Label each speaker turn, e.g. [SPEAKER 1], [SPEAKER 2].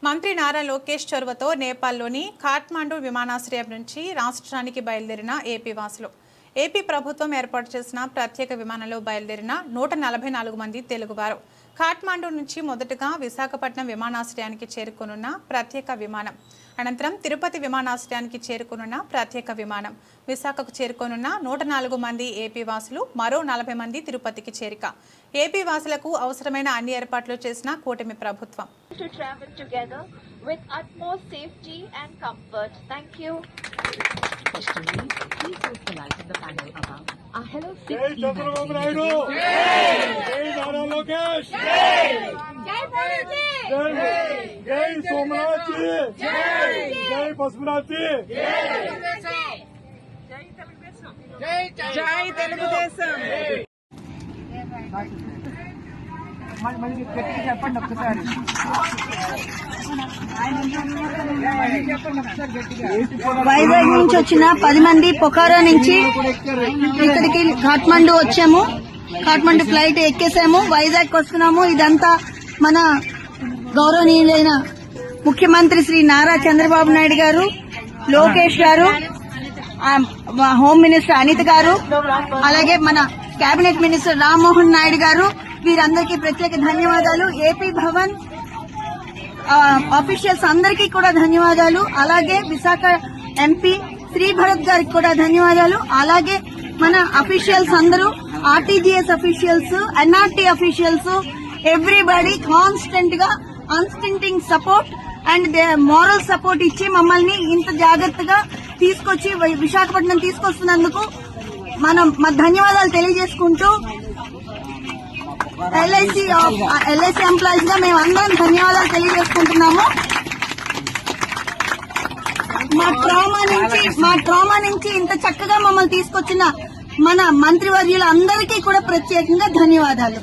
[SPEAKER 1] మంత్రి నారా లోకేష్ చొరవతో నేపాల్లోని కాఠ్మండూ విమానాశ్రయం నుంచి రాష్ట్రానికి బయలుదేరిన ఏపీ వాసులు. ఏపీ ప్రభుత్వం ఏర్పాటు చేసిన ప్రత్యేక విమానంలో బయలుదేరిన 144 మంది తెలుగువారు. కాఠ్మండూ నుంచి మొదటగా విశాఖపట్నం విమానాశ్రయానికి చేరుకోనున్న ప్రత్యేక విమానం, అనంతరం తిరుపతి విమానాశ్రయానికి చేరుకోనున్న ప్రత్యేక విమానం, విశాఖకు చేరుకోనున్న 104 మంది ఏపీ వాసులు, మరో 40 మంది తిరుపతికి చేరిక. ఏపీ వాసులకు అవసరమైన అన్ని ఏర్పాట్లు చేసిన కూటమి ప్రభుత్వం.
[SPEAKER 2] To travel together with utmost safety and comfort. Thank you.
[SPEAKER 3] Questioning, please use the light of the panel above. Our Hello
[SPEAKER 4] Jai
[SPEAKER 3] 6
[SPEAKER 4] Chandrababu Naidu! Jai Nara Lokesh!
[SPEAKER 2] Jai Bharati!
[SPEAKER 4] Jai Somnath ji! Jai Pasupanath ji!
[SPEAKER 5] జై తెలుగుదేశం. మళ్ళీ చెప్పండి ఒక్కసారి.
[SPEAKER 6] వైజాగ్ నుంచి వచ్చిన 10 మంది పొఖారా నుంచి ఇక్కడికి కాఠ్మండూ వచ్చాము. కాఠ్మండూ ఫ్లైట్ ఎక్కేసాము, వైజాగ్ వస్తున్నాము. ఇదంతా మన గౌరవనీయులైన ముఖ్యమంత్రి శ్రీ నారా చంద్రబాబు నాయుడు గారు, లోకేష్ గారు, హోమ్ మినిస్టర్ అనిత గారు, అలాగే మన కేబినెట్ మినిస్టర్ రామ్మోహన్ నాయుడు గారు, వీరందరికీ ప్రత్యేక ధన్యవాదాలు. ఏపీ భవన్ ఆఫీషియల్స్ అందరికీ కూడా ధన్యవాదాలు. అలాగే విశాఖ ఎంపీ శ్రీ భరత్ గారికి కూడా ధన్యవాదాలు. అలాగే మన అఫీషియల్స్ అందరూ, RTGS officials, NRT officials, everybody constant గా unstinting support and moral support ఇచ్చి మమ్మల్ని ఇంత జాగ్రత్తగా తీసుకొచ్చి విశాఖపట్నం తీసుకొస్తున్నందుకు మనం ధన్యవాదాలు తెలియజేసుకుంటూ ఎల్ఐసి ఎంప్లాయీస్ గా మేము అందరం ధన్యవాదాలు తెలియజేసుకుంటున్నాము. మా ట్రామా నుంచి ఇంత చక్కగా మమ్మల్ని తీసుకొచ్చిన మన మంత్రివర్యులందరికీ కూడా ప్రత్యేకంగా ధన్యవాదాలు.